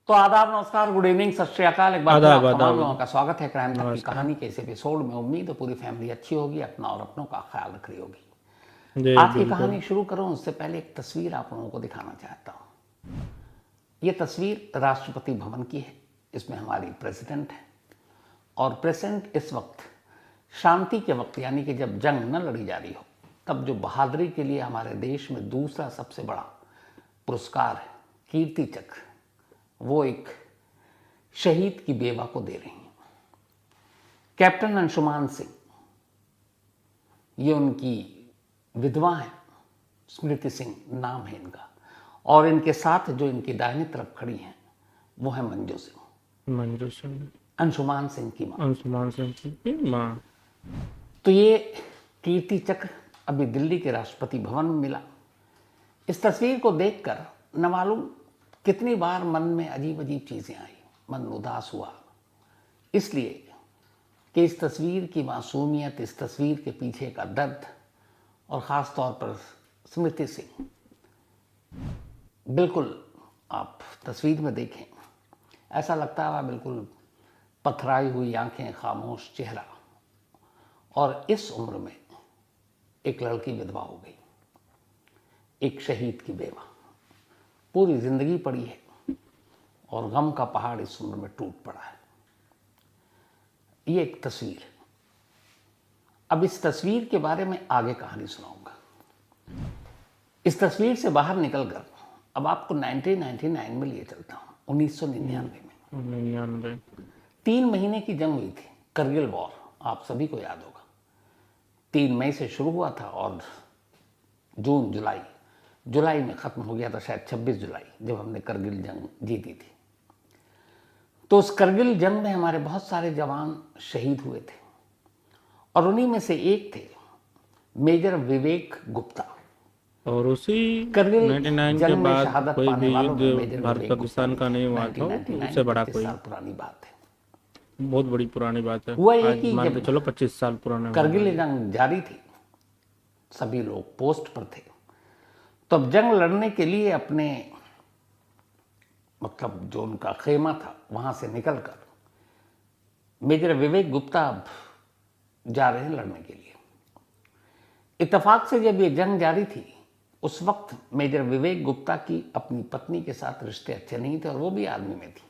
तो आदाब, नमस्कार, गुड इवनिंग, सत श्री अकाल। एक बार फिर आप आदाब तमाम आदाब। लोगों का स्वागत है क्राइम तक की नमस्कार। कहानी के इस एपिसोड में। उम्मीद है पूरी फैमिली अच्छी होगी, अपना और अपनों का ख्याल रख रही होगी। जी आज की बिल्कुल। कहानी शुरू करूं उससे पहले एक तस्वीर आप लोगों को दिखाना चाहता हूं। ये तस्वीर राष्ट्रपति भवन की है। इसमें हमारी प्रेसिडेंट है और प्रेसिडेंट इस वक्त शांति के वक्त, यानी कि जब जंग न लड़ी जा रही हो, तब जो बहादुरी के लिए हमारे देश में दूसरा सबसे बड़ा पुरस्कार है, कीर्ति चक्र, वो एक शहीद की बेवा को दे रही हैं। कैप्टन अंशुमान सिंह, ये उनकी विधवा है, स्मृति सिंह नाम है इनका, और इनके साथ जो इनकी दाहिनी तरफ खड़ी हैं वो है मंजू सिंह, मंजू सिंह, अंशुमान सिंह की मां। अंशुमान सिंह की माँ। तो ये कीर्ति चक्र अभी दिल्ली के राष्ट्रपति भवन में मिला। इस तस्वीर को देखकर न मालूम कितनी बार मन में अजीब अजीब चीजें आई, मन उदास हुआ, इसलिए कि इस तस्वीर की मासूमियत, इस तस्वीर के पीछे का दर्द, और ख़ास तौर पर स्मृति सिंह। बिल्कुल आप तस्वीर में देखें, ऐसा लगता है बिल्कुल पथराई हुई आंखें, खामोश चेहरा, और इस उम्र में एक लड़की विधवा हो गई, एक शहीद की बेवा, पूरी जिंदगी पड़ी है और गम का पहाड़ इस उम्र में टूट पड़ा है। ये एक तस्वीर। अब इस तस्वीर के बारे में आगे कहानी सुनाऊंगा। इस तस्वीर से बाहर निकलकर अब आपको 1999 में लिए चलता हूं, 1999 में 99। 3 महीने की जंग हुई थी, करगिल वॉर, आप सभी को याद होगा। 3 मई से शुरू हुआ था और जून जुलाई में खत्म हो गया था, शायद 26 जुलाई, जब हमने करगिल जंग जीती थी। तो उस करगिल जंग में हमारे बहुत सारे जवान शहीद हुए थे और उन्हीं में से एक थे मेजर विवेक गुप्ता। और उसी करगिल 99 के जंग में बाद शहादत कोई पाने भी वालों में युद्ध मेजर भारत विवेक गुप्ता पाकिस्तान भी का थे। नहीं हुआ था, 1999, उससे बड़ा 25 कोई। साल पुरानी बात है। बहुत बड़ी पुरानी बात है। हुआ ये आज कि मान के जब चलो 25 साल पुराने होने वाले। करगिल जंग जारी थी, सभी लोग पोस्ट पर थे, तो अब जंग लड़ने के लिए अपने, मतलब जो उनका खेमा था, वहां से निकलकर मेजर विवेक गुप्ता अब जा रहे हैं लड़ने के लिए। इत्तेफाक से जब ये जंग जारी थी, उस वक्त मेजर विवेक गुप्ता की अपनी पत्नी के साथ रिश्ते अच्छे नहीं थे और वो भी आर्मी में थी,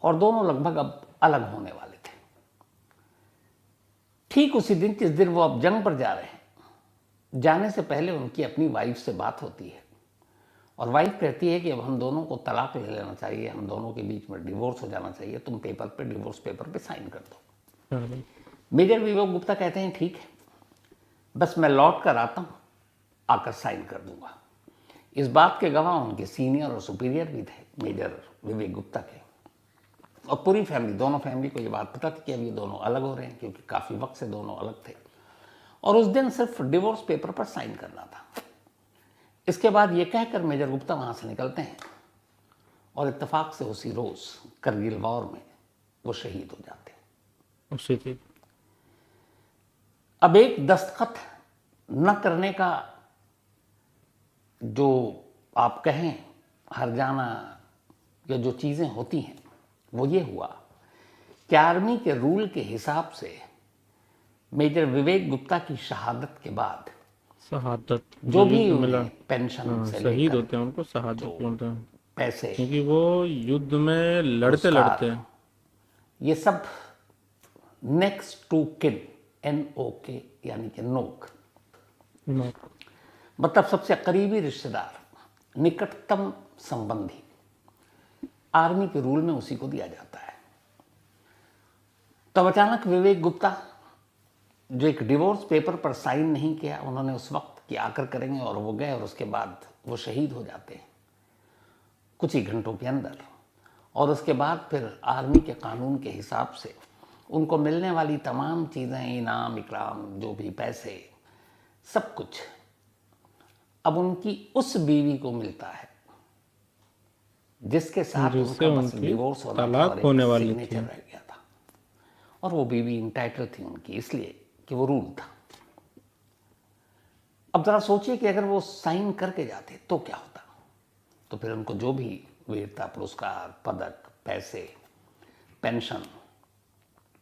और दोनों लगभग अब अलग होने वाले थे। ठीक उसी दिन, जिस दिन वो अब जंग पर जा रहे हैं, जाने से पहले उनकी अपनी वाइफ से बात होती है और वाइफ कहती है कि अब हम दोनों को तलाक ले लेना चाहिए, हम दोनों के बीच में डिवोर्स हो जाना चाहिए, तुम पेपर पे, डिवोर्स पेपर पे साइन कर दो। मेजर विवेक गुप्ता कहते हैं ठीक है, बस मैं लौट कर आता हूं, आकर साइन कर दूंगा। इस बात के गवाह उनके सीनियर और सुपीरियर भी थे मेजर विवेक गुप्ता के, और पूरी फैमिली, दोनों फैमिली को ये बात पता थी कि अब ये दोनों अलग हो रहे हैं, क्योंकि काफी वक्त से दोनों अलग थे और उस दिन सिर्फ डिवोर्स पेपर पर साइन करना था। इसके बाद ये कहकर मेजर गुप्ता वहां से निकलते हैं और इत्तेफाक से उसी रोज करगिल वॉर में वो शहीद हो जाते हैं। उसी थी। अब एक दस्तखत न करने का, जो आप कहें हर्जाना या जो चीजें होती हैं, वो ये हुआ कि आर्मी के रूल के हिसाब से मेजर विवेक गुप्ता की शहादत के बाद शहादत जो भी युद्ध मिला। उन्हें पेंशन से शहीद लेकर होते हैं उनको शहादत जो बोलते हैं, पैसे, क्योंकि वो युद्ध में लड़ते पुरस्कार, लड़ते। ये सब नेक्स्ट टू किन, NOK, यानी कि नोक, मतलब सबसे करीबी रिश्तेदार, निकटतम संबंधी, आर्मी के रूल में उसी को दिया जाता है। तब अचानक विवेक गुप्ता, जो एक डिवोर्स पेपर पर साइन नहीं किया उन्होंने उस वक्त कि आकर करेंगे, और वो गए और उसके बाद वो शहीद हो जाते हैं कुछ ही घंटों के अंदर। और उसके बाद फिर आर्मी के कानून के हिसाब से उनको मिलने वाली तमाम चीजें, इनाम इकराम, जो भी पैसे, सब कुछ अब उनकी उस बीवी को मिलता है जिसके साथ जिससे उनका बस उनकी डिवोर्स होना था तलाक और होने एक वाली सिग्नेचर थी। रह गया था, और वो बीवी इंटाइटल थी उनकी, इसलिए कि वो रूल था। अब जरा सोचिए कि अगर वो साइन करके जाते तो क्या होता। तो फिर उनको जो भी वीरता पुरस्कार, पदक, पैसे, पेंशन,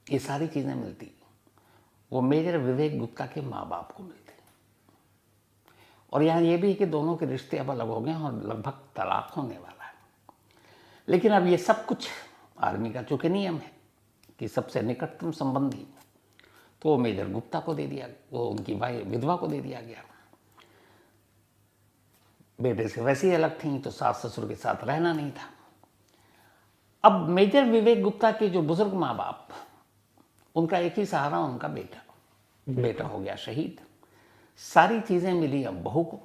ये सारी चीज़ें मिलती वो मेजर विवेक गुप्ता के माँ बाप को मिलती। और यहाँ ये भी है कि दोनों के रिश्ते अब अलग हो गए हैं और लगभग तलाक होने वाला है। लेकिन अब ये सब कुछ आर्मी का चूंकि नियम है कि सबसे निकटतम संबंधी, तो वो मेजर गुप्ता को दे दिया, वो उनकी विधवा को दे दिया गया। बेटे से वैसे ही अलग थी तो सास ससुर के साथ रहना नहीं था। अब मेजर विवेक गुप्ता के जो बुजुर्ग माँ बाप, उनका एक ही सहारा, उनका बेटा हो गया शहीद। सारी चीजें मिली अब बहू को,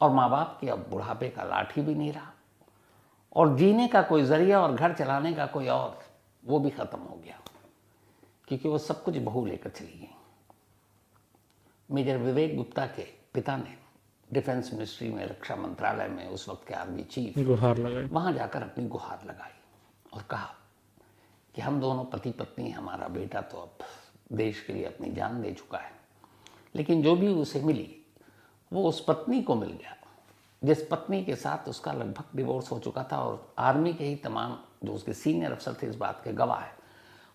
और माँ बाप के अब बुढ़ापे का लाठी भी नहीं रहा, और जीने का कोई जरिया और घर चलाने का कोई और, वो भी खत्म हो गया, क्योंकि वो सब कुछ बहू लेकर चली गई। मेजर विवेक गुप्ता के पिता ने डिफेंस मिनिस्ट्री में, रक्षा मंत्रालय में, उस वक्त के आर्मी चीफ, गुहार लगाई। वहां जाकर अपनी गुहार लगाई और कहा कि हम दोनों पति पत्नी, हमारा बेटा तो अब देश के लिए अपनी जान दे चुका है, लेकिन जो भी उसे मिली वो उस पत्नी को मिल गया जिस पत्नी के साथ उसका लगभग डिवोर्स हो चुका था, और आर्मी के ही तमाम जो उसके सीनियर अफसर थे इस बात के गवाह है,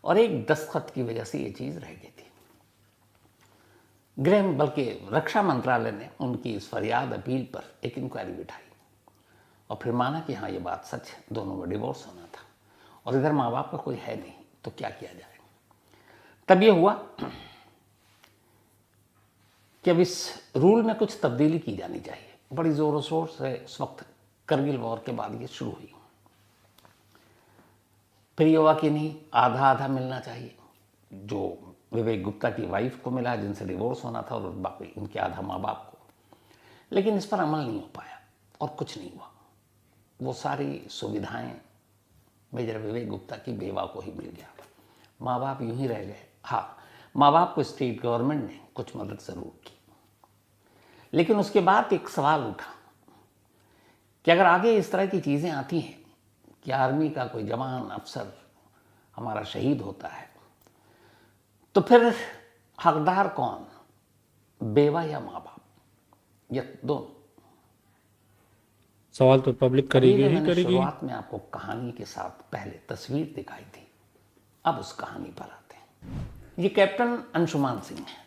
और एक दस्तखत की वजह से ये चीज रह गई थी। गृह बल्कि रक्षा मंत्रालय ने उनकी इस फरियाद अपील पर एक इंक्वायरी बिठाई और फिर माना कि हाँ ये बात सच है, दोनों में डिवोर्स होना था और इधर माँ बाप का कोई है नहीं, तो क्या किया जाए। तब ये हुआ कि अब इस रूल में कुछ तब्दीली की जानी चाहिए। बड़ी जोरों शोर से उस वक्त करगिल वॉर के बाद ये शुरू हुई। फिर ये हुआ कि नहीं, आधा आधा मिलना चाहिए, जो विवेक गुप्ता की वाइफ को मिला जिनसे डिवोर्स होना था, और बाकी उनके आधा माँ बाप को। लेकिन इस पर अमल नहीं हो पाया और कुछ नहीं हुआ। वो सारी सुविधाएं मेजर विवेक गुप्ता की बेवा को ही मिल गया, माँ बाप यूं ही रह गए। हाँ, माँ बाप को स्टेट गवर्नमेंट ने कुछ मदद जरूर की, लेकिन उसके बाद एक सवाल उठा कि अगर आगे इस तरह की चीजें आती हैं कि आर्मी का कोई जवान अफसर हमारा शहीद होता है, तो फिर हकदार कौन, बेवा या माँ बाप, या दोनों? सवाल तो पब्लिक करेगी ही मैंने करेगी। शुरुआत में आपको कहानी के साथ पहले तस्वीर दिखाई थी, अब उस कहानी पर आते हैं। ये कैप्टन अंशुमान सिंह है।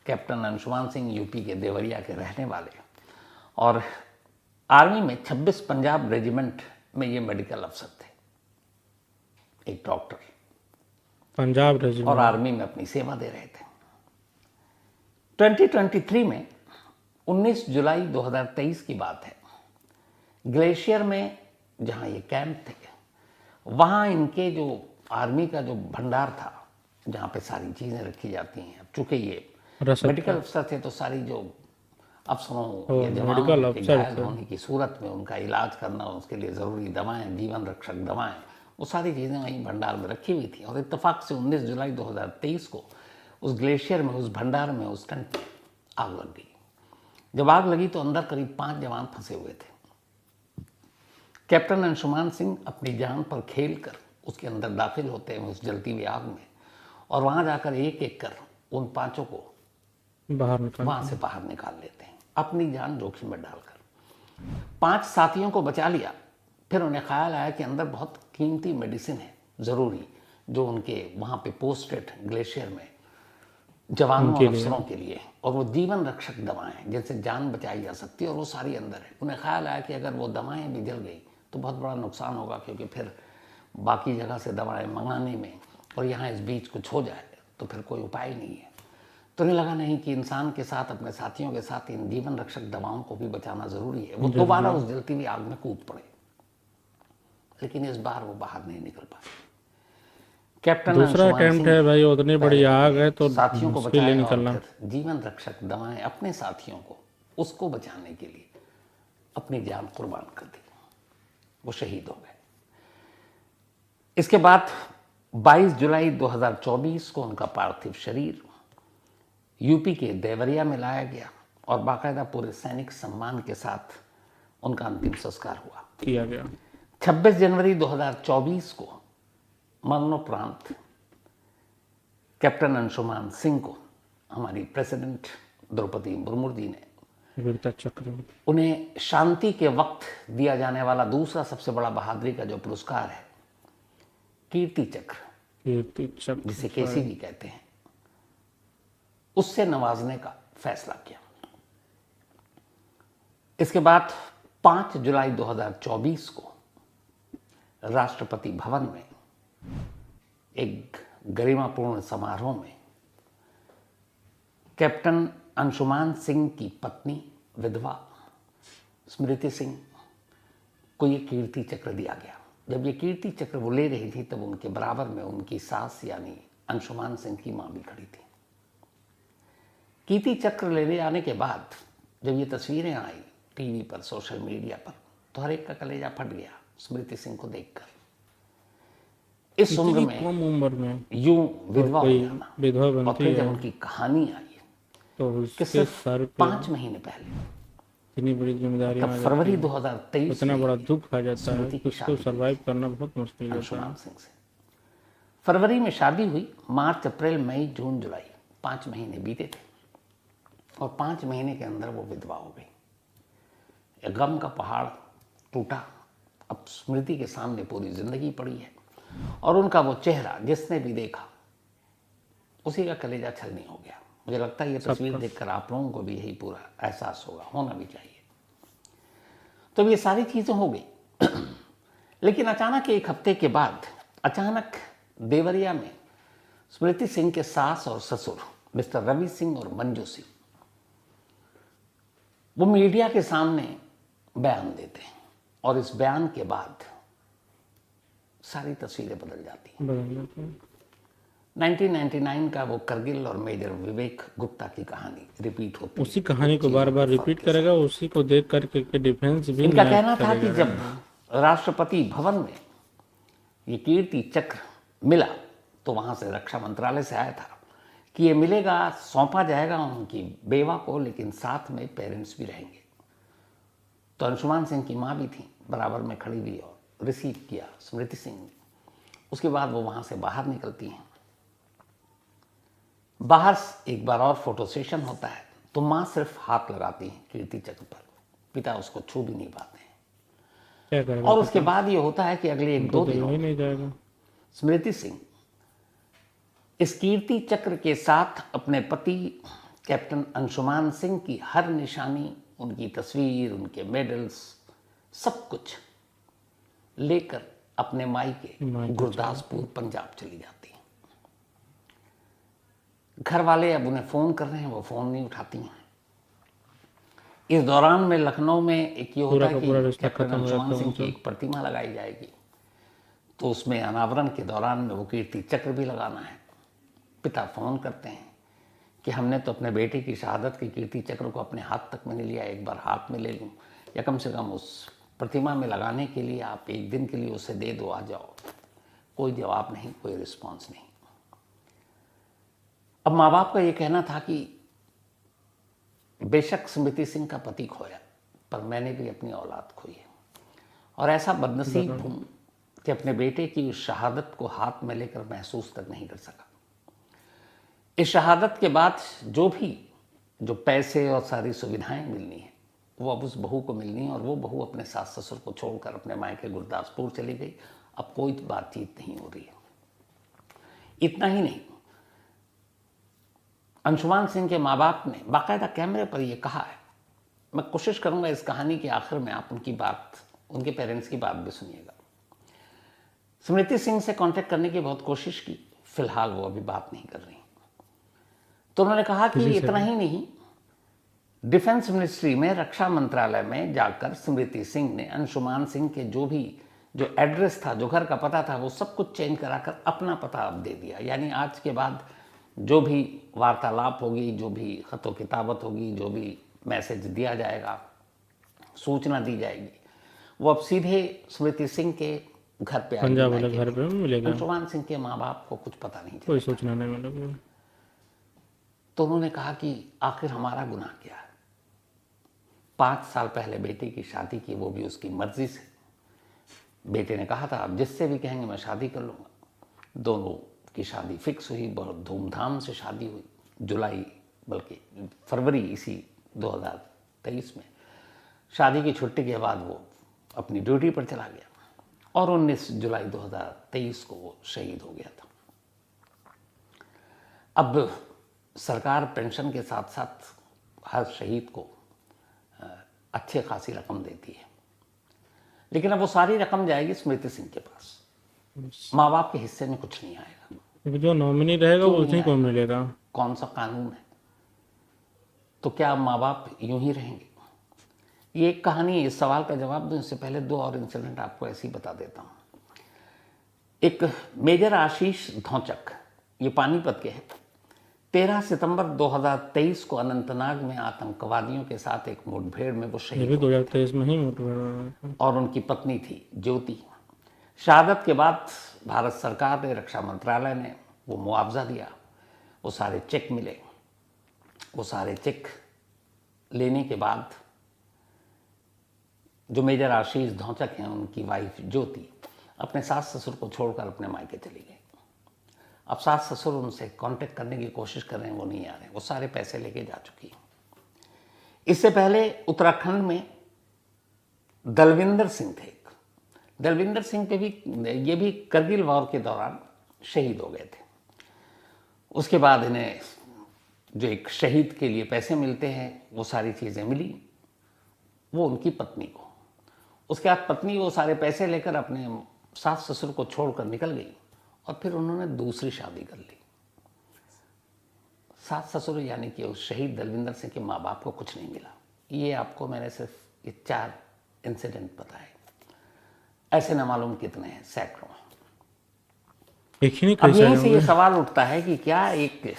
कैप्टन अंशुमान सिंह यूपी के देवरिया के रहने वाले, और आर्मी में 26 पंजाब रेजिमेंट में ये मेडिकल अफसर थे, एक डॉक्टर, पंजाब रेजिमेंट, और आर्मी में अपनी सेवा दे रहे थे। 2023 में 19 जुलाई 2023 की बात है, ग्लेशियर में जहां ये कैंप थे, वहां इनके जो आर्मी का जो भंडार था, जहां पे सारी चीजें रखी जाती हैं, अब चूंकि ये मेडिकल अफसर थे तो सारी जो अफसरों या जवानों के घायल होने की सूरत में उनका इलाज करना, उसके लिए जरूरी दवाएं, जीवन रक्षक दवाएं, वो सारी चीजें वहीं भंडार में रखी हुई थी। और इत्तेफाक से 19 जुलाई 2023 को उस ग्लेशियर में, उस भंडार में, उस टेंट में आग लग गई। जब आग लगी तो अंदर करीब 5 जवान फंसे हुए थे। कैप्टन अंशुमान सिंह अपनी जान पर खेल कर उसके अंदर दाखिल होते हैं उस जलती हुई आग में, और वहां जाकर एक एक कर उन 5 को वहां से बाहर निकाल लेते हैं, अपनी जान जोखिम में डालकर। 5 साथियों को बचा लिया। फिर उन्हें ख्याल आया कि अंदर बहुत कीमती मेडिसिन है जरूरी, जो उनके वहां पे पोस्टेड ग्लेशियर में जवानों और अफसरों के लिए, और वो जीवन रक्षक दवाएं जिनसे जान बचाई जा सकती है, और वो सारी अंदर है। उन्हें ख्याल आया कि अगर वो दवाएं भी जल गई तो बहुत बड़ा नुकसान होगा, क्योंकि फिर बाकी जगह से दवाएं मंगाने में, और यहाँ इस बीच कुछ हो जाए तो फिर कोई उपाय नहीं है। तो उन्हें लगा नहीं कि इंसान के साथ, अपने साथियों के साथ इन जीवन रक्षक दवाओं को भी बचाना जरूरी है। वो दोबारा उस जलती हुई आग में कूद पड़े, लेकिन इस बार वो बाहर नहीं निकल पाए। कैप्टन दूसरा अटेम्प्ट है भाई, उतनी बड़ी आग है तो साथियों को मुश्किल बचाया, निकलना। और फिर जीवन रक्षक दवाएं अपने साथियों को, उसको बचाने के लिए अपनी जान कुर्बान कर दी, वो शहीद हो गए। इसके बाद 22 जुलाई 2024 को उनका पार्थिव शरीर यूपी के देवरिया में लाया गया, और बाकायदा पूरे सैनिक सम्मान के साथ उनका अंतिम संस्कार हुआ, किया गया। 26 जनवरी 2024 को मरणोपरांत कैप्टन अंशुमान सिंह को हमारी प्रेसिडेंट द्रौपदी मुर्मू जी ने वीरता चक्र। उन्हें शांति के वक्त दिया जाने वाला दूसरा सबसे बड़ा बहादुरी का जो पुरस्कार है, कीर्ति चक्र, कीर्ति चक्र जिसे केसी भी कहते हैं, उससे नवाजने का फैसला किया। इसके बाद 5 जुलाई 2024 को राष्ट्रपति भवन में एक गरिमापूर्ण समारोह में कैप्टन अंशुमान सिंह की पत्नी विधवा स्मृति सिंह को ये कीर्ति चक्र दिया गया। जब ये कीर्ति चक्र वो ले रही थी तब उनके बराबर में उनकी सास यानी अंशुमान सिंह की मां भी खड़ी थी। कीर्ति चक्र लेने आने के बाद जब ये तस्वीरें आई टीवी पर, सोशल मीडिया पर, तो हर एक का कलेजा फट गया स्मृति सिंह को देखकर। इस उम्र इतनी में कम उम्र में यूं विधवा हो कोई जाना, विधवा और बनती फिर जब है उनकी कहानी आई तो कि उसके सिर्फ सर पे 5 महीने पहले, इतनी बड़ी जिम्मेदारी आ तब जाती फरवरी है, 2023 इतना में बड़ा दुख आ जाता है स्मृति कि की उसको शादी सरवाइव करना बहुत मुश्किल होता है। अंशुमान सिंह से फरवरी में शादी हुई। मार्च, अप्रैल, मई, जून, जुलाई 5 महीने बीते थे और 5 महीने के अंदर वो विधवा हो गई। गम का पहाड़ टूटा। अब स्मृति के सामने पूरी जिंदगी पड़ी है और उनका वो चेहरा जिसने भी देखा उसी का कलेजा छलनी हो गया। मुझे लगता है ये तस्वीर देखकर आप लोगों को भी यही पूरा एहसास होगा, होना भी चाहिए। तो ये सारी चीजें हो गई लेकिन अचानक 1 हफ्ते के बाद अचानक देवरिया में स्मृति सिंह के सास और ससुर मिस्टर रवि सिंह और मंजू सिंह वो मीडिया के सामने बयान देते हैं और इस बयान के बाद सारी तस्वीरें बदल जाती हैं। बदल जाता है। 1999 का वो करगिल और मेजर विवेक गुप्ता की कहानी रिपीट होती है। उसी कहानी को बार बार रिपीट करेगा, उसी को देख करके के डिफेंस भी इनका नया कहना था कि करेगा। जब राष्ट्रपति भवन में ये कीर्ति चक्र मिला तो वहां से रक्षा मंत्रालय से आया था कि ये मिलेगा, सौंपा जाएगा उनकी बेवा को, लेकिन साथ में पेरेंट्स भी रहेंगे। तो अंशुमान सिंह की मां भी थी बराबर में खड़ी हुई और रिसीव किया स्मृति सिंह ने। उसके बाद वो वहां से बाहर निकलती हैं। बाहर एक बार और फोटो सेशन होता है तो मां सिर्फ हाथ लगाती हैं कीर्ति चक्र पर, पिता उसको छू भी नहीं पाते हैं। क्या करेगा? और उसके बाद ये होता है कि अगले 1-2 दिनों ही में नहीं जाएगा। स्मृति सिंह इस कीर्ति चक्र के साथ अपने पति कैप्टन अंशुमान सिंह की हर निशानी, उनकी तस्वीर, उनके मेडल्स, सब कुछ लेकर अपने मायके गुरदासपुर पंजाब चली जाती हैं। घर वाले अब उन्हें फोन कर रहे हैं, वो फोन नहीं उठाती हैं। इस दौरान में लखनऊ में एक ये होता है कि कैप्टन अंशुमान सिंह की एक प्रतिमा लगाई जाएगी, तो उसमें अनावरण के दौरान में वो कीर्ति चक्र भी लगाना है। पिता फोन करते हैं कि हमने तो अपने बेटे की शहादत की कीर्ति चक्र को अपने हाथ तक में नहीं लिया, एक बार हाथ में ले लूं या कम से कम उस प्रतिमा में लगाने के लिए आप 1 दिन के लिए उसे दे दो, आ जाओ। कोई जवाब नहीं, कोई रिस्पॉन्स नहीं। अब माँ बाप का ये कहना था कि बेशक स्मृति सिंह का पति खोया, पर मैंने भी अपनी औलाद खोई है और ऐसा बदनसीब हूं कि अपने बेटे की उस शहादत को हाथ में लेकर महसूस तक नहीं कर सका। इस शहादत के बाद जो पैसे और सारी सुविधाएं मिलनी है वो अब उस बहू को मिलनी है और वो बहू अपने सास ससुर को छोड़कर अपने मायके गुरदासपुर चली गई। अब कोई बातचीत नहीं हो रही है। इतना ही नहीं, अंशुमान सिंह के माँ बाप ने बाकायदा कैमरे पर यह कहा है, मैं कोशिश करूंगा इस कहानी के आखिर में आप उनकी बात, उनके पेरेंट्स की बात भी सुनिएगा। स्मृति सिंह से कांटेक्ट करने की बहुत कोशिश की, फिलहाल वो अभी बात नहीं कर रही। तो उन्होंने कहा कि इतना ही नहीं, डिफेंस मिनिस्ट्री में, रक्षा मंत्रालय में जाकर स्मृति सिंह ने अंशुमान सिंह के जो एड्रेस था, जो घर का पता था, वो सब कुछ चेंज कराकर अपना पता अब दे दिया। यानी आज के बाद जो भी वार्तालाप होगी, जो भी खतो किताबत होगी, जो भी मैसेज दिया जाएगा, सूचना दी जाएगी, वो अब सीधे स्मृति सिंह के घर पे आएगी। पंजाब वाले घर पे मिलेगा। अंशुमान सिंह के माँ बाप को कुछ पता नहीं, कोई सूचना नहीं मिलेगी। तो उन्होंने कहा कि आखिर हमारा गुनाह क्या है। 5 साल पहले बेटे की शादी की, वो भी उसकी मर्जी से। बेटे ने कहा था आप जिससे भी कहेंगे मैं शादी कर लूँगा। दोनों की शादी फिक्स हुई, बहुत धूमधाम से शादी हुई। जुलाई बल्कि फरवरी इसी 2023 में शादी की छुट्टी के बाद वो अपनी ड्यूटी पर चला गया और 19 जुलाई 2023 को वो शहीद हो गया था। अब सरकार पेंशन के साथ साथ हर शहीद को अच्छी खासी रकम देती है, लेकिन अब वो सारी रकम जाएगी स्मृति सिंह के पास, माँ बाप के हिस्से में कुछ नहीं आएगा। क्योंकि जो नॉमिनी रहेगा वो क्यों उसी नहीं को आएगा? मिलेगा। कौन सा कानून है? तो क्या माँ बाप यूं ही रहेंगे? ये एक कहानी है। इस सवाल का जवाब दूं इससे पहले दो और इंसिडेंट आपको ऐसे ही बता देता हूँ। एक मेजर आशीष धौचक, ये पानीपत के हैं। 13 सितंबर 2023 को अनंतनाग में आतंकवादियों के साथ एक मुठभेड़ में वो ये शहीद भी हो 2023 में ही मुठभेड़ हुआ था। और उनकी पत्नी थी ज्योति। शहादत के बाद भारत सरकार ने, रक्षा मंत्रालय ने वो मुआवजा दिया, वो सारे चेक मिले। वो सारे चेक लेने के बाद जो मेजर आशीष धौचक हैं, उनकी वाइफ ज्योति अपने सास ससुर को छोड़कर अपने मायके चली गई। अब सास ससुर उनसे कांटेक्ट करने की कोशिश कर रहे हैं, वो नहीं आ रहे, वो सारे पैसे लेके जा चुकी। इससे पहले उत्तराखंड में दलविंदर सिंह थे। दलविंदर सिंह पे भी, ये भी करगिल वॉर के दौरान शहीद हो गए थे। उसके बाद इन्हें जो एक शहीद के लिए पैसे मिलते हैं, वो सारी चीज़ें मिली वो उनकी पत्नी को। उसके बाद पत्नी वो सारे पैसे लेकर अपने सास ससुर को छोड़कर निकल गई और फिर उन्होंने दूसरी शादी कर ली। सास ससुर यानी कि उस शहीद दलविंदर सिंह के माँ बाप को कुछ नहीं मिला। ये आपको मैंने सिर्फ ये 4 इंसिडेंट बताए, ऐसे न मालूम कितने हैं, सैकड़ों। एक ही नहीं अब कई यहीं सारे से ये होंगे। सवाल उठता है कि क्या एक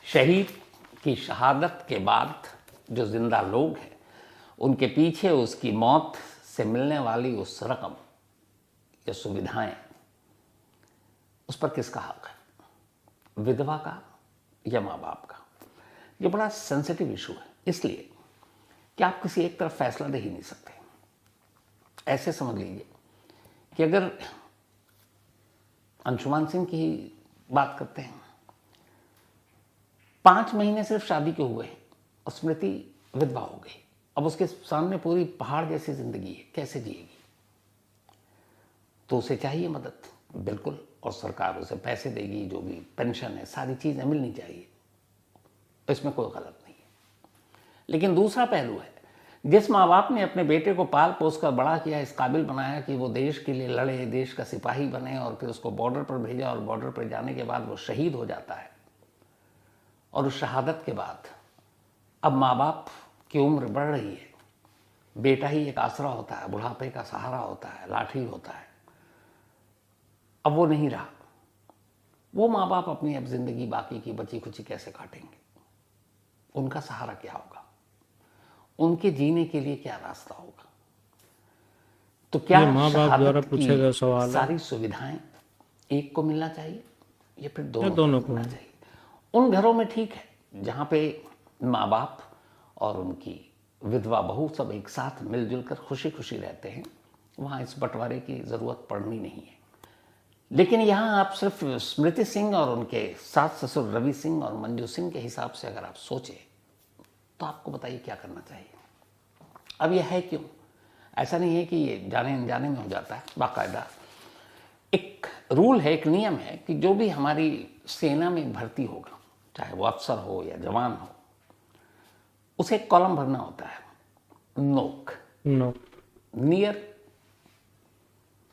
शहीद की शहादत के बाद जो जिंदा लोग हैं, उनके पीछे उसकी मौत से मिलने वाली उस रकम या सुविधाएं, उस पर किसका हक है? विधवा का या माँ बाप का? ये बड़ा सेंसिटिव इशू है, इसलिए कि आप किसी एक तरफ फैसला दे ही नहीं सकते। ऐसे समझ लीजिए कि अगर अंशुमान सिंह की ही बात करते हैं, 5 महीने सिर्फ शादी के हुए और स्मृति विधवा हो गई। अब उसके सामने पूरी पहाड़ जैसी जिंदगी है, कैसे जिएगी? तो उसे चाहिए मदद, बिल्कुल, और सरकार उसे पैसे देगी, जो भी पेंशन है, सारी चीज़ें मिलनी चाहिए, इसमें कोई गलत नहीं है। लेकिन दूसरा पहलू है, जिस माँ बाप ने अपने बेटे को पाल पोस कर बड़ा किया, इस काबिल बनाया कि वो देश के लिए लड़े, देश का सिपाही बने, और फिर उसको बॉर्डर पर भेजा और बॉर्डर पर जाने के बाद वो शहीद हो जाता है, और उस शहादत के बाद अब माँ बाप की उम्र बढ़ रही है, बेटा ही एक आसरा होता है, बुढ़ापे का सहारा होता है, लाठी होता है। अब वो नहीं रहा, वो माँ बाप अपनी अब जिंदगी बाकी की बची खुची कैसे काटेंगे? उनका सहारा क्या होगा? उनके जीने के लिए क्या रास्ता होगा? तो क्या ये माँ बाप द्वारा शहादत पूछा गया की सवाल है। सारी सुविधाएं एक को मिलना चाहिए या फिर या दोनों को मिलना चाहिए? उन घरों में ठीक है जहां पे माँ बाप और उनकी विधवा बहू सब एक साथ मिलजुल कर खुशी खुशी रहते हैं, वहां इस बंटवारे की जरूरत पड़नी नहीं है। लेकिन यहाँ आप सिर्फ स्मृति सिंह और उनके सास ससुर रवि सिंह और मंजू सिंह के हिसाब से अगर आप सोचें, तो आपको बताइए क्या करना चाहिए? अब यह है क्यों? ऐसा नहीं है कि ये जाने अनजाने में हो जाता है। बाकायदा एक रूल है, एक नियम है कि जो भी हमारी सेना में भर्ती होगा, चाहे वो अफसर हो या जवान हो, उसे एक कॉलम भरना होता है, नोक, नो नियर,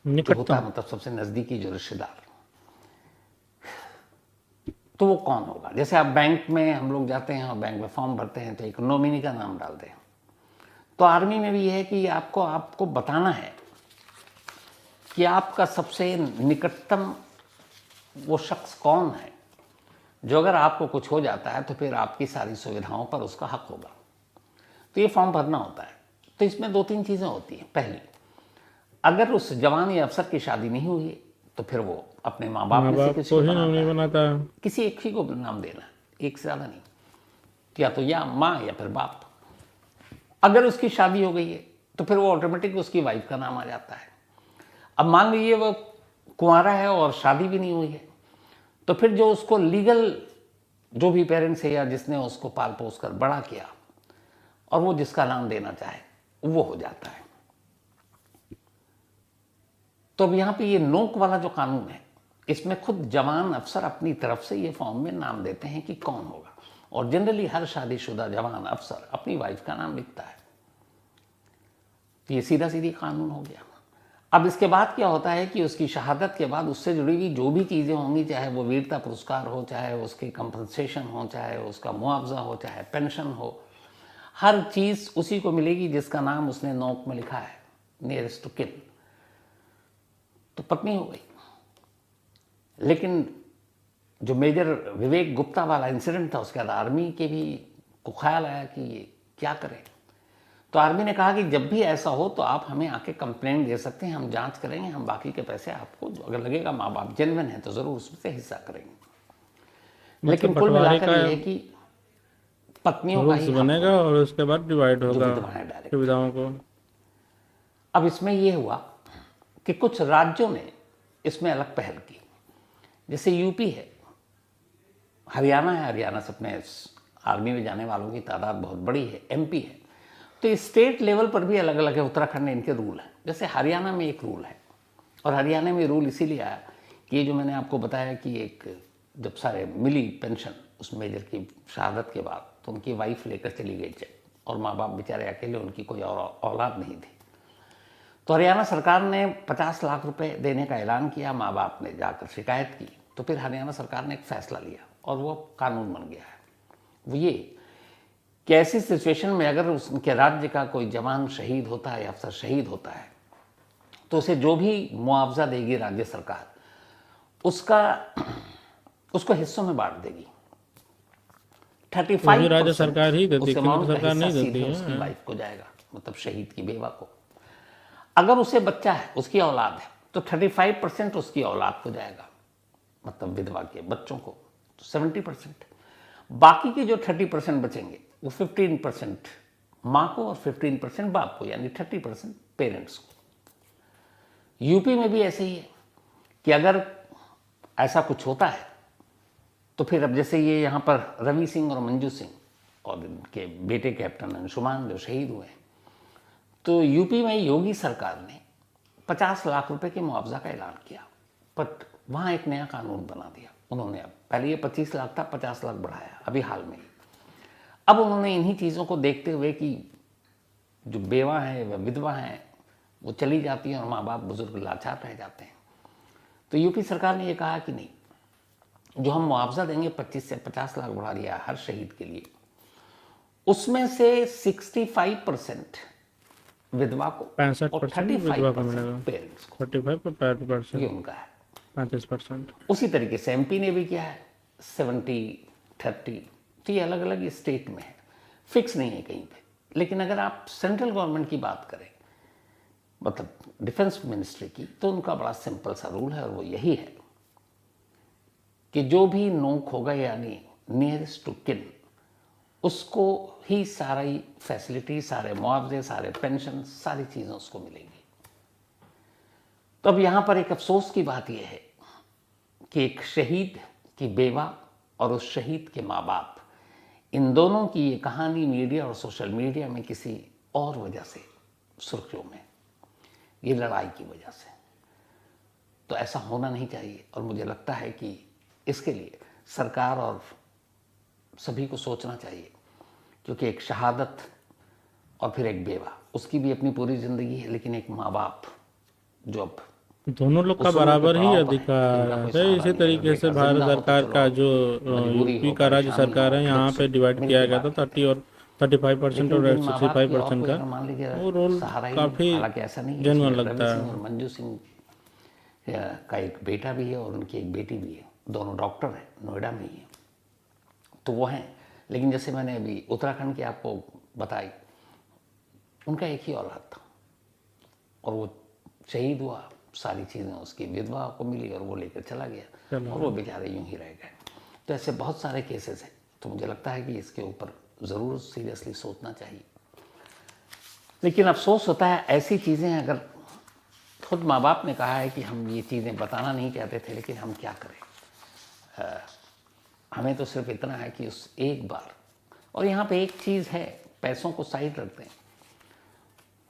जो होता निकटतम। है मतलब सबसे नजदीकी जो रिश्तेदार, तो वो कौन होगा? जैसे आप बैंक में, हम लोग जाते हैं और बैंक में फॉर्म भरते हैं तो एक नॉमिनी का नाम डालते हैं। तो आर्मी में भी ये है कि आपको बताना है कि आपका सबसे निकटतम वो शख्स कौन है, जो अगर आपको कुछ हो जाता है तो फिर आपकी सारी सुविधाओं पर उसका हक होगा। तो ये फॉर्म भरना होता है। तो इसमें 2-3 चीज़ें होती हैं। पहली, अगर उस जवान या अफसर की शादी नहीं हुई है तो फिर वो अपने माँ बाप माँ में से बाप किसी को को ही बनाता नॉमिनी है, बनाता है। किसी एक ही को नाम देना है, एक से ज़्यादा नहीं, या तो या माँ या फिर बाप। अगर उसकी शादी हो गई है तो फिर वो ऑटोमेटिक उसकी वाइफ का नाम आ जाता है। अब मान लीजिए वो कुंवारा है और शादी भी नहीं हुई है, तो फिर जो उसको लीगल जो भी पेरेंट्स है या जिसने उसको पाल पोस कर बड़ा किया, और वो जिसका नाम देना चाहे वो हो जाता है। तो अब यहाँ पे ये नोक वाला जो कानून है, इसमें खुद जवान अफसर अपनी तरफ से ये फॉर्म में नाम देते हैं कि कौन होगा, और जनरली हर शादीशुदा जवान अफसर अपनी वाइफ का नाम लिखता है। तो ये सीधा सीधी कानून हो गया। अब इसके बाद क्या होता है कि उसकी शहादत के बाद उससे जुड़ी हुई जो भी चीज़ें होंगी, चाहे वो वीरता पुरस्कार हो, चाहे उसके कंपनसेशन हो, चाहे उसका मुआवजा हो, चाहे पेंशन हो, हर चीज़ उसी को मिलेगी जिसका नाम उसने नोक में लिखा है, नियरेस्ट टू किन। तो पत्नी हो गई। लेकिन जो मेजर विवेक गुप्ता वाला इंसिडेंट था, उसके बाद आर्मी के भी को ख्याल आया कि ये क्या करें। तो आर्मी ने कहा कि जब भी ऐसा हो तो आप हमें आके कंप्लेंट दे सकते हैं, हम जांच करेंगे, हम बाकी के पैसे आपको, अगर लगेगा माँ बाप जेन्युइन है तो ज़रूर उसमें हिस्सा करेंगे। लेकिन कुल मिलाकर ये है कि पत्नियों का ही बनेगा और उसके बाद डिवाइड होगा डायरेक्ट। विधवाओं को। अब इसमें ये हुआ कि कुछ राज्यों ने इसमें अलग पहल की। जैसे यूपी है, हरियाणा है, हरियाणा से अपने आर्मी में जाने वालों की तादाद बहुत बड़ी है, एमपी है। तो स्टेट लेवल पर भी अलग अलग है, उत्तराखंड में इनके रूल हैं। जैसे हरियाणा में एक रूल है, और हरियाणा में रूल इसीलिए आया कि ये जो मैंने आपको बताया कि एक जब सारे मिली पेंशन उस मेजर की शहादत के बाद, तो उनकी वाइफ लेकर चली गई चेक, और माँ बाप बेचारे अकेले, उनकी कोई और औलाद नहीं थी। तो हरियाणा सरकार ने 50 लाख रुपए देने का ऐलान किया। माँ बाप ने जाकर शिकायत की, तो फिर हरियाणा सरकार ने एक फैसला लिया और वो कानून बन गया है। वो ये कि ऐसी सिचुएशन में अगर उनके राज्य का कोई जवान शहीद होता है या अफसर शहीद होता है, तो उसे जो भी मुआवजा देगी राज्य सरकार, उसको हिस्सों में बांट देगी। 35% राज्य सरकार ही देती, केंद्र सरकार नहीं देती है। उसकी वाइफ को जाएगा, मतलब शहीद की बेवा को। अगर उसे बच्चा है, उसकी औलाद है, तो 35% उसकी औलाद को जाएगा, मतलब विधवा के बच्चों को, तो 70%। बाकी के जो 30% बचेंगे वो 15% माँ को और 15% बाप को, यानी 30% पेरेंट्स को। यूपी में भी ऐसे ही है कि अगर ऐसा कुछ होता है तो फिर अब जैसे ये यहाँ पर रवि सिंह और मंजू सिंह और इनके बेटे कैप्टन अंशुमान जो शहीद हुए हैं, तो यूपी में योगी सरकार ने 50 लाख रुपए के मुआवजा का ऐलान किया, बट वहाँ एक नया कानून बना दिया उन्होंने। अब पहले ये 25 लाख था, 50 लाख बढ़ाया अभी हाल में ही। अब उन्होंने इन्हीं चीज़ों को देखते हुए कि जो बेवा हैं व विधवा हैं वो चली जाती हैं और माँ बाप बुजुर्ग लाचार रह जाते हैं, तो यूपी सरकार ने ये कहा कि नहीं, जो हम मुआवजा देंगे 25 से 50 लाख बढ़ा दिया हर शहीद के लिए, उसमें से 65% विधवा को और 35% पेरेंट्स को। 35% ये उनका है। 35%। उसी तरीके से एमपी ने भी किया है 70-30। तो ये अलग अलग स्टेट में है, फिक्स नहीं है कहीं पे। लेकिन अगर आप सेंट्रल गवर्नमेंट की बात करें, मतलब डिफेंस मिनिस्ट्री की, तो उनका बड़ा सिंपल सा रूल है, और वो यही है कि जो भी नोक होगा, यानी नियरेस्ट टू किन, उसको ही सारी फैसिलिटी, सारे मुआवजे, सारे पेंशन, सारी चीज़ें उसको मिलेंगी। तो अब यहाँ पर एक अफसोस की बात यह है कि एक शहीद की बेवा और उस शहीद के माँ बाप, इन दोनों की ये कहानी मीडिया और सोशल मीडिया में किसी और वजह से सुर्खियों में, ये लड़ाई की वजह से। तो ऐसा होना नहीं चाहिए, और मुझे लगता है कि इसके लिए सरकार और सभी को सोचना चाहिए, क्योंकि एक शहादत और फिर एक बेवा, उसकी भी अपनी पूरी ज़िंदगी है, लेकिन एक माँ बाप जो अब दोनों लोग का बराबर ही अधिकार है। इसी तरीके से भारत सरकार का जो यूपी का राज्य सरकार है, यहाँ पे डिवाइड किया गया था 30 और 35% और 65% का। वो रोल काफ़ी जेन्युइन लगता है। मंजू सिंह का एक बेटा भी है और उनकी एक बेटी भी है, दोनों डॉक्टर हैं, नोएडा में ही है, तो वो हैं। लेकिन जैसे मैंने अभी उत्तराखंड की आपको बताई, उनका एक ही औलाद था और वो शहीद हुआ, सारी चीज़ें उसकी विधवा को मिली और वो लेकर चला गया, और वो बेचारे यूं ही रह गए। तो ऐसे बहुत सारे केसेस हैं। तो मुझे लगता है कि इसके ऊपर ज़रूर सीरियसली सोचना चाहिए। लेकिन अफसोस होता है, ऐसी चीज़ें अगर खुद माँ बाप ने कहा है कि हम ये चीज़ें बताना नहीं चाहते थे, लेकिन हम क्या करें, हमें तो सिर्फ इतना है कि उस एक बार। और यहाँ पे एक चीज़ है पैसों को साइड रखते हैं।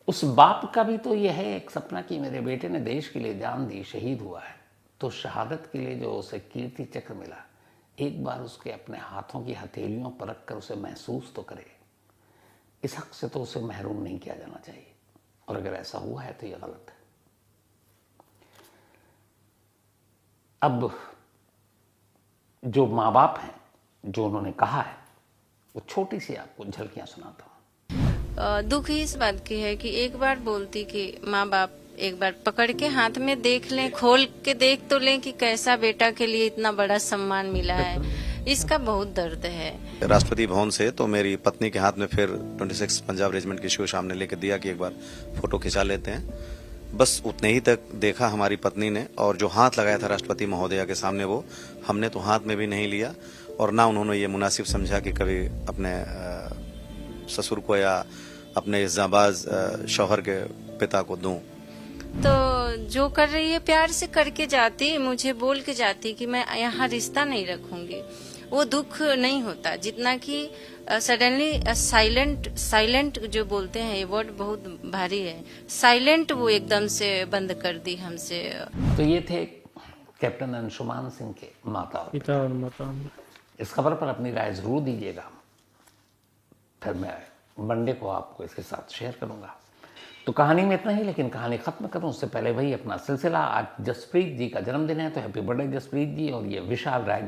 उस बाप का भी तो यह है एक सपना कि मेरे बेटे ने देश के लिए जान दी, शहीद हुआ है, तो शहादत के लिए जो उसे कीर्ति चक्र मिला, एक बार उसके अपने हाथों की हथेलियों पर रख कर उसे महसूस तो करे। इस हक से तो उसे महरूम नहीं किया जाना चाहिए, और अगर ऐसा हुआ है तो यह गलत है। अब जो माँ बाप हैं, जो उन्होंने कहा है, वो छोटी सी आपको झलकियां सुनाता हूँ। दुख ही इस बात की है कि एक बार बोलती कि माँ बाप एक बार पकड़ के हाथ में देख लें, खोल के देख तो लें कि कैसा बेटा के लिए इतना बड़ा सम्मान मिला है, इसका बहुत दर्द है। राष्ट्रपति भवन से तो मेरी पत्नी के हाथ में फिर 26 पंजाब रेजिमेंट की शो सामने लेकर दिया कि एक बार फोटो खिंचा लेते हैं। बस उतने ही तक देखा हमारी पत्नी ने, और जो हाथ लगाया था राष्ट्रपति महोदया के सामने वो हमने तो हाथ में भी नहीं लिया, और ना उन्होंने ये मुनासिब समझा कि कभी अपने ससुर को या अपने इस जाबाज शौहर के पिता को दूं। तो जो कर रही है प्यार से करके जाती, मुझे बोल के जाती कि मैं यहाँ रिश्ता नहीं रखूंगी, वो दुख नहीं होता जितना कि सडनली साइलेंट जो बोलते हैं, ये वर्ड बहुत भारी है, साइलेंट वो एकदम से बंद कर दी हमसे। तो ये थे कैप्टन अंशुमान सिंह के माता और पिता और माता। इस खबर पर अपनी राय जरूर दीजिएगा, फिर मैं मंडे को आपको इसके साथ शेयर करूंगा। तो कहानी में इतना ही, लेकिन कहानी खत्म करूं उससे पहले वही अपना सिलसिला। आज जसप्रीत जी का जन्मदिन है, तो हैप्पी बर्थडे जसप्रीत जी। और ये विशाल राय